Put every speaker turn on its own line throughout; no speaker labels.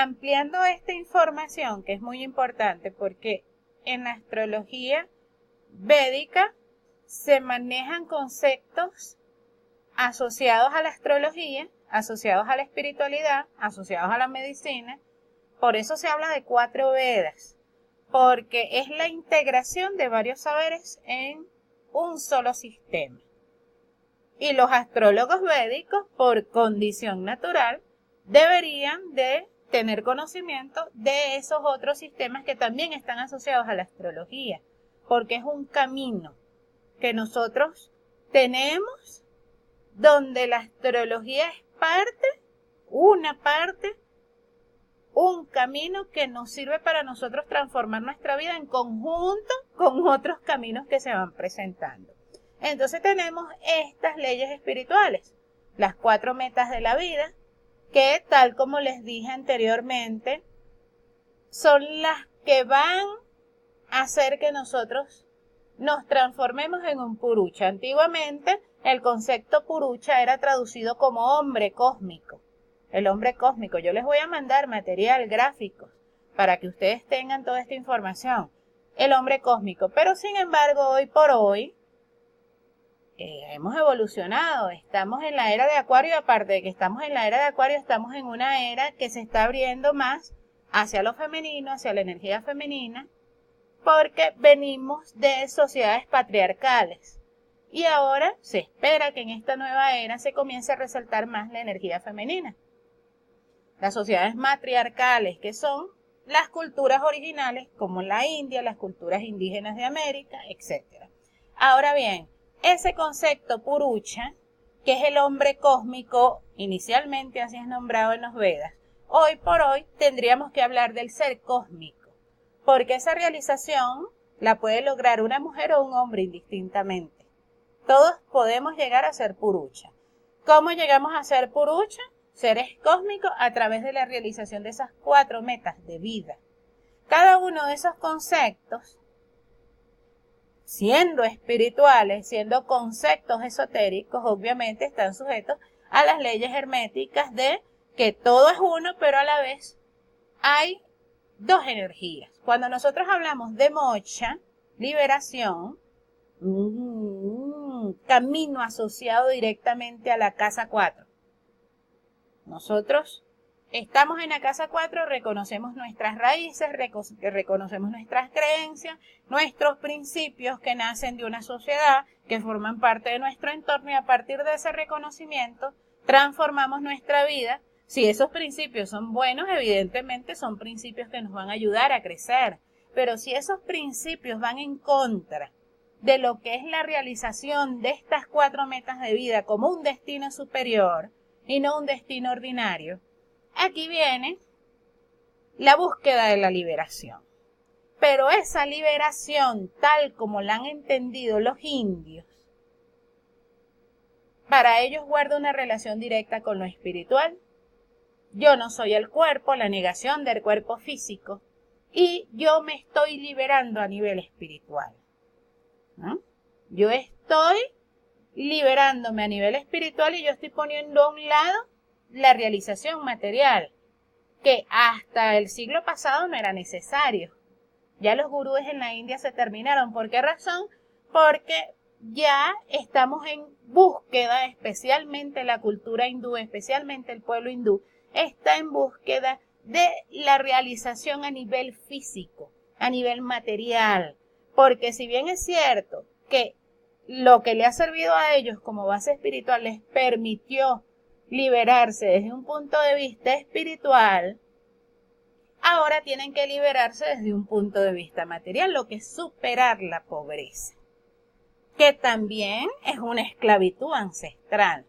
ampliando esta información, que es muy importante, porque en la astrología védica se manejan conceptos asociados a la astrología, asociados a la espiritualidad, asociados a la medicina. Por eso se habla de 4 Vedas, porque es la integración de varios saberes en un solo sistema. Y los astrólogos védicos, por condición natural, deberían de tener conocimiento de esos otros sistemas que también están asociados a la astrología, porque es un camino que nosotros tenemos donde la astrología es una parte, un camino que nos sirve para nosotros transformar nuestra vida en conjunto con otros caminos que se van presentando. Entonces tenemos estas leyes espirituales, las 4 metas de la vida, que tal como les dije anteriormente, son las que van a hacer que nosotros nos transformemos en un purucha. Antiguamente el concepto purucha era traducido como hombre cósmico. El hombre cósmico. Yo les voy a mandar material gráfico para que ustedes tengan toda esta información. El hombre cósmico. Pero sin embargo, hoy por hoy, hemos evolucionado. Estamos en la era de Acuario y aparte de que estamos en la era de Acuario, estamos en una era que se está abriendo más hacia lo femenino, hacia la energía femenina, porque venimos de sociedades patriarcales. Y ahora se espera que en esta nueva era se comience a resaltar más la energía femenina. Las sociedades matriarcales, que son las culturas originales, como la India, las culturas indígenas de América, etc. Ahora bien, ese concepto purucha, que es el hombre cósmico, inicialmente así es nombrado en los Vedas, hoy por hoy tendríamos que hablar del ser cósmico, porque esa realización la puede lograr una mujer o un hombre indistintamente. Todos podemos llegar a ser purucha. ¿Cómo llegamos a ser purucha? Seres cósmicos a través de la realización de esas 4 metas de vida. Cada uno de esos conceptos, siendo espirituales, siendo conceptos esotéricos, obviamente están sujetos a las leyes herméticas de que todo es uno, pero a la vez hay 2 energías. Cuando nosotros hablamos de moksha, liberación, camino asociado directamente a la casa 4. Nosotros estamos en la casa 4, reconocemos nuestras raíces, reconocemos nuestras creencias, nuestros principios que nacen de una sociedad, que forman parte de nuestro entorno, y a partir de ese reconocimiento transformamos nuestra vida. Si esos principios son buenos, evidentemente son principios que nos van a ayudar a crecer, pero si esos principios van en contra de lo que es la realización de estas 4 metas de vida como un destino superior y no un destino ordinario, aquí viene la búsqueda de la liberación. Pero esa liberación, tal como la han entendido los indios, para ellos guarda una relación directa con lo espiritual. Yo no soy el cuerpo, la negación del cuerpo físico, y yo me estoy liberando a nivel espiritual, ¿no? Yo estoy liberándome a nivel espiritual y yo estoy poniendo a un lado la realización material, que hasta el siglo pasado no era necesario. Ya los gurúes en la India se terminaron. ¿Por qué razón? Porque ya estamos en búsqueda, especialmente la cultura hindú, especialmente el pueblo hindú, está en búsqueda de la realización a nivel físico, a nivel material. Porque si bien es cierto que lo que le ha servido a ellos como base espiritual les permitió liberarse desde un punto de vista espiritual, ahora tienen que liberarse desde un punto de vista material, lo que es superar la pobreza, que también es una esclavitud ancestral.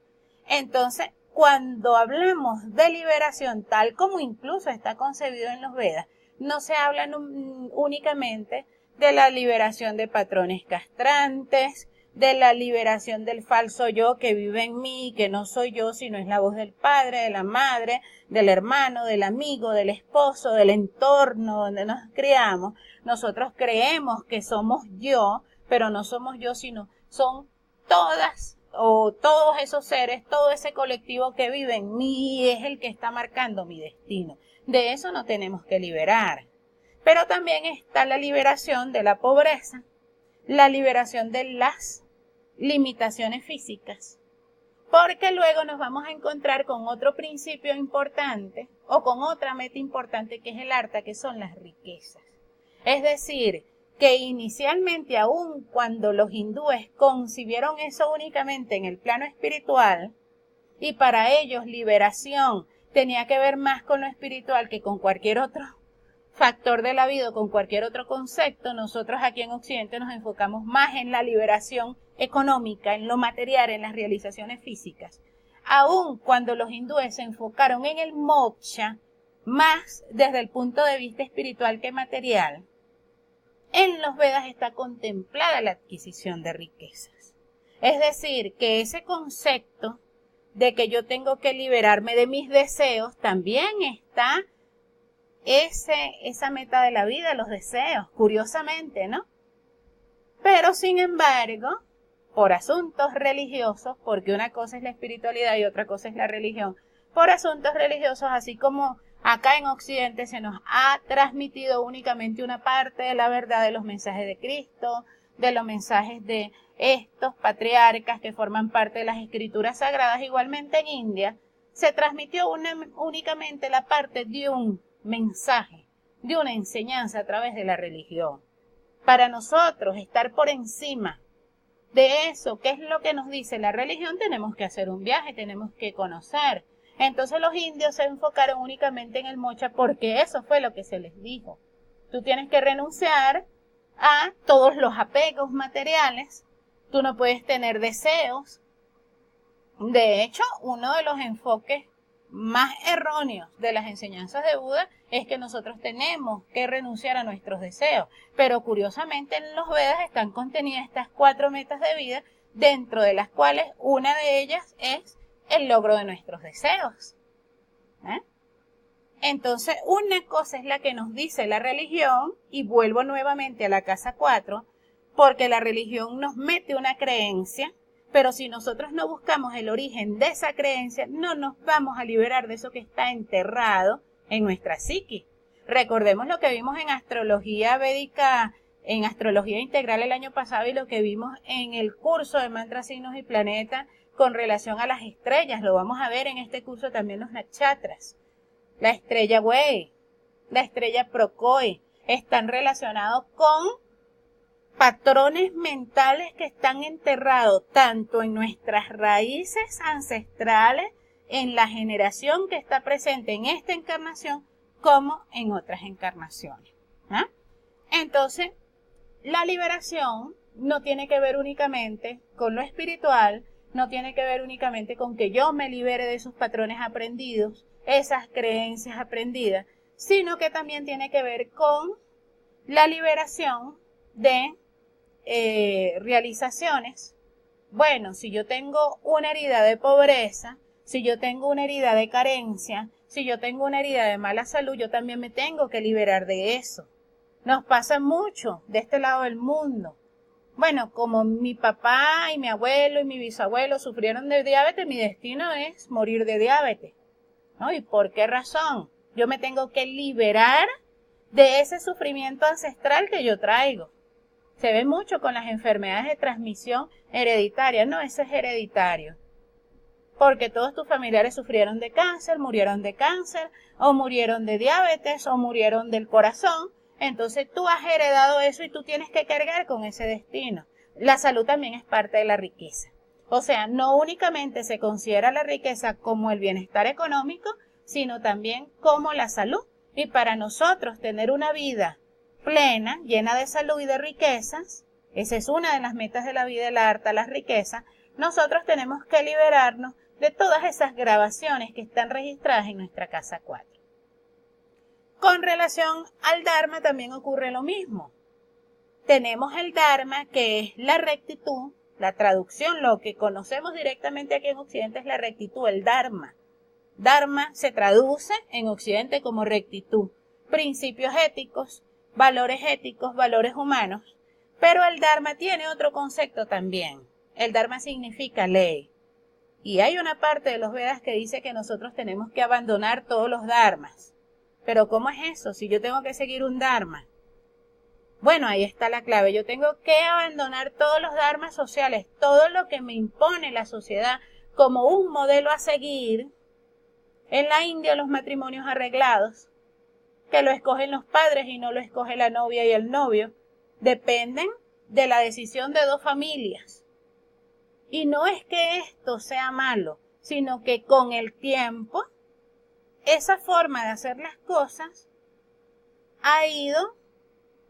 Entonces, cuando hablamos de liberación, tal como incluso está concebido en los Vedas, no se habla únicamente de la liberación de patrones castrantes, de la liberación del falso yo que vive en mí, que no soy yo, sino es la voz del padre, de la madre, del hermano, del amigo, del esposo, del entorno donde nos criamos. Nosotros creemos que somos yo, pero no somos yo, sino son todas o todos esos seres, todo ese colectivo que vive en mí es el que está marcando mi destino. De eso no tenemos que liberar. Pero también está la liberación de la pobreza, la liberación de las limitaciones físicas, porque luego nos vamos a encontrar con otro principio importante o con otra meta importante que es el arta, que son las riquezas. Es decir, que inicialmente, aun cuando los hindúes concibieron eso únicamente en el plano espiritual, y para ellos liberación tenía que ver más con lo espiritual que con cualquier otro factor de la vida o con cualquier otro concepto, nosotros aquí en Occidente nos enfocamos más en la liberación económica, en lo material, en las realizaciones físicas. Aun cuando los hindúes se enfocaron en el moksha, más desde el punto de vista espiritual que material, en los Vedas está contemplada la adquisición de riquezas. Es decir, que ese concepto de que yo tengo que liberarme de mis deseos, también está esa meta de la vida, los deseos, curiosamente, ¿no? Pero sin embargo, por asuntos religiosos, porque una cosa es la espiritualidad y otra cosa es la religión, por asuntos religiosos, así como acá en Occidente se nos ha transmitido únicamente una parte de la verdad de los mensajes de Cristo, de los mensajes de estos patriarcas que forman parte de las escrituras sagradas, igualmente en India, se transmitió únicamente la parte de un mensaje, de una enseñanza a través de la religión. Para nosotros estar por encima de eso, ¿qué es lo que nos dice la religión? Tenemos que hacer un viaje, tenemos que conocer. Entonces los indios se enfocaron únicamente en el moksha porque eso fue lo que se les dijo. Tú tienes que renunciar a todos los apegos materiales, tú no puedes tener deseos. De hecho, uno de los enfoques más erróneos de las enseñanzas de Buda es que nosotros tenemos que renunciar a nuestros deseos. Pero curiosamente en los Vedas están contenidas estas 4 metas de vida, dentro de las cuales una de ellas es el logro de nuestros deseos. Entonces, una cosa es la que nos dice la religión, y vuelvo nuevamente a la casa 4, porque la religión nos mete una creencia, pero si nosotros no buscamos el origen de esa creencia, no nos vamos a liberar de eso que está enterrado en nuestra psique. Recordemos lo que vimos en astrología védica, en astrología integral el año pasado, y lo que vimos en el curso de mantras, signos y planetas con relación a las estrellas. Lo vamos a ver en este curso también, los nakshatras. La estrella Wei, la estrella Prokoi, están relacionados con patrones mentales que están enterrados tanto en nuestras raíces ancestrales, en la generación que está presente en esta encarnación, como en otras encarnaciones. Entonces, la liberación no tiene que ver únicamente con lo espiritual, no tiene que ver únicamente con que yo me libere de esos patrones aprendidos, esas creencias aprendidas, sino que también tiene que ver con la liberación de realizaciones. Bueno, si yo tengo una herida de pobreza, si yo tengo una herida de carencia, si yo tengo una herida de mala salud, yo también me tengo que liberar de eso. Nos pasa mucho de este lado del mundo. Bueno, como mi papá y mi abuelo y mi bisabuelo sufrieron de diabetes, mi destino es morir de diabetes, ¿no? ¿Y por qué razón? Yo me tengo que liberar de ese sufrimiento ancestral que yo traigo. Se ve mucho con las enfermedades de transmisión hereditaria. No, eso es hereditario. Porque todos tus familiares sufrieron de cáncer, murieron de cáncer, o murieron de diabetes, o murieron del corazón. Entonces tú has heredado eso y tú tienes que cargar con ese destino. La salud también es parte de la riqueza. O sea, no únicamente se considera la riqueza como el bienestar económico, sino también como la salud. Y para nosotros tener una vida plena, llena de salud y de riquezas, esa es una de las metas de la vida, el arta, las riquezas, nosotros tenemos que liberarnos de todas esas grabaciones que están registradas en nuestra casa 4. Con relación al Dharma también ocurre lo mismo. Tenemos el Dharma, que es la rectitud, la traducción, lo que conocemos directamente aquí en Occidente es la rectitud, el Dharma. Dharma se traduce en Occidente como rectitud, principios éticos, valores humanos, pero el Dharma tiene otro concepto también. El Dharma significa ley. Y hay una parte de los Vedas que dice que nosotros tenemos que abandonar todos los dharmas. Pero ¿cómo es eso? Si yo tengo que seguir un dharma. Bueno, ahí está la clave. Yo tengo que abandonar todos los dharmas sociales, todo lo que me impone la sociedad como un modelo a seguir. En la India los matrimonios arreglados, que lo escogen los padres y no lo escoge la novia y el novio, dependen de la decisión de dos familias. Y no es que esto sea malo, sino que con el tiempo, esa forma de hacer las cosas ha ido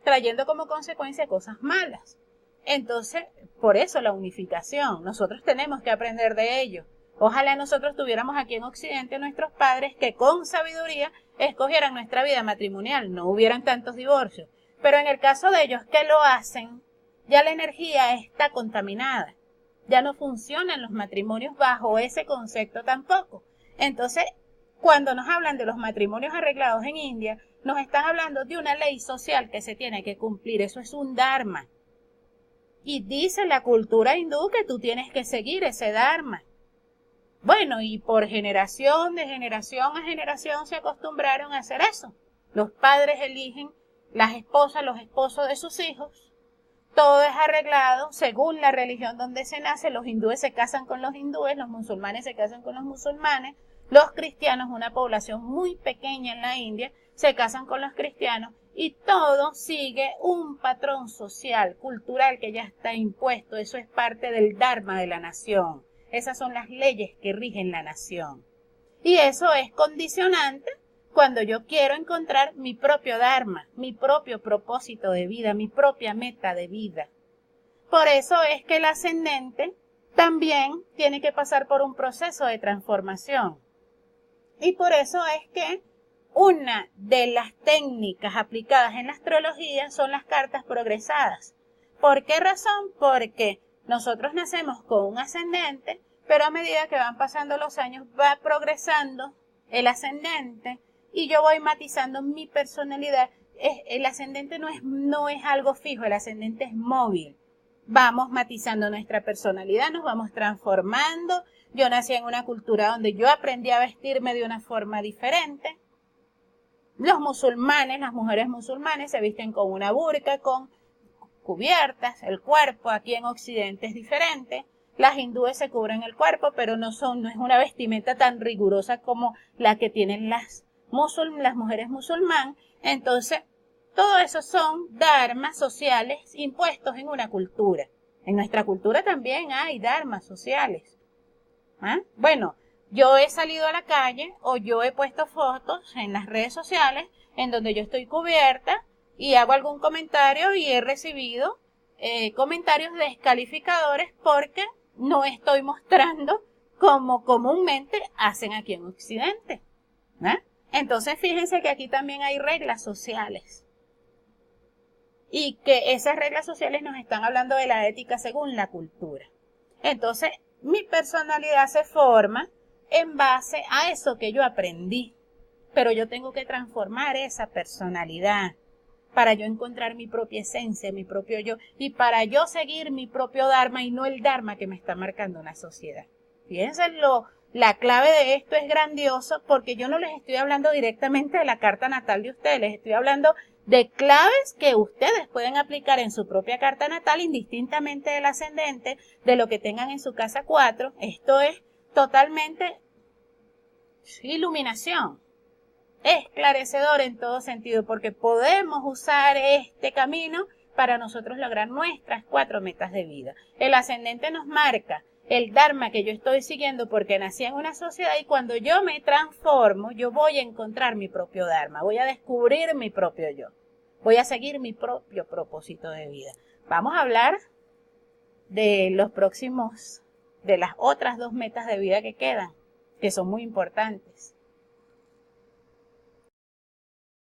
trayendo como consecuencia cosas malas. Entonces, por eso la unificación, nosotros tenemos que aprender de ello. Ojalá nosotros tuviéramos aquí en Occidente nuestros padres que con sabiduría escogieran nuestra vida matrimonial, no hubieran tantos divorcios. Pero en el caso de ellos que lo hacen, ya la energía está contaminada. Ya no funcionan los matrimonios bajo ese concepto tampoco. Entonces, cuando nos hablan de los matrimonios arreglados en India, nos están hablando de una ley social que se tiene que cumplir. Eso es un dharma. Y dice la cultura hindú que tú tienes que seguir ese dharma. Bueno, y por generación, de generación a generación se acostumbraron a hacer eso. Los padres eligen las esposas, los esposos de sus hijos. Todo es arreglado según la religión donde se nace. Los hindúes se casan con los hindúes, los musulmanes se casan con los musulmanes. Los cristianos, una población muy pequeña en la India, se casan con los cristianos y todo sigue un patrón social, cultural que ya está impuesto. Eso es parte del dharma de la nación. Esas son las leyes que rigen la nación. Y eso es condicionante cuando yo quiero encontrar mi propio dharma, mi propio propósito de vida, mi propia meta de vida. Por eso es que el ascendente también tiene que pasar por un proceso de transformación. Y por eso es que una de las técnicas aplicadas en la astrología son las cartas progresadas. ¿Por qué razón? Porque nosotros nacemos con un ascendente, pero a medida que van pasando los años va progresando el ascendente y yo voy matizando mi personalidad. El ascendente no es algo fijo, el ascendente es móvil. Vamos matizando nuestra personalidad, nos vamos transformando. Yo nací en una cultura donde yo aprendí a vestirme de una forma diferente. Los musulmanes, las mujeres musulmanes se visten con una burka, con cubiertas. El cuerpo aquí en Occidente es diferente. Las hindúes se cubren el cuerpo, pero no es una vestimenta tan rigurosa como la que tienen las mujeres musulmanas. Entonces, todo eso son dharmas sociales impuestos en una cultura. En nuestra cultura también hay dharmas sociales. Bueno, yo he salido a la calle o yo he puesto fotos en las redes sociales en donde yo estoy cubierta y hago algún comentario y he recibido comentarios descalificadores porque no estoy mostrando como comúnmente hacen aquí en Occidente. Entonces fíjense que aquí también hay reglas sociales y que esas reglas sociales nos están hablando de la ética según la cultura. Entonces mi personalidad se forma en base a eso que yo aprendí, pero yo tengo que transformar esa personalidad para yo encontrar mi propia esencia, mi propio yo, y para yo seguir mi propio dharma y no el dharma que me está marcando una sociedad. Fíjense, la clave de esto es grandioso porque yo no les estoy hablando directamente de la carta natal de ustedes, les estoy hablando de claves que ustedes pueden aplicar en su propia carta natal indistintamente del ascendente, de lo que tengan en su casa 4. Esto es totalmente iluminación. Esclarecedor en todo sentido, porque podemos usar este camino para nosotros lograr nuestras 4 metas de vida. El ascendente nos marca el dharma que yo estoy siguiendo porque nací en una sociedad y cuando yo me transformo, yo voy a encontrar mi propio dharma, voy a descubrir mi propio yo, voy a seguir mi propio propósito de vida. Vamos a hablar de de las otras 2 metas de vida que quedan, que son muy importantes.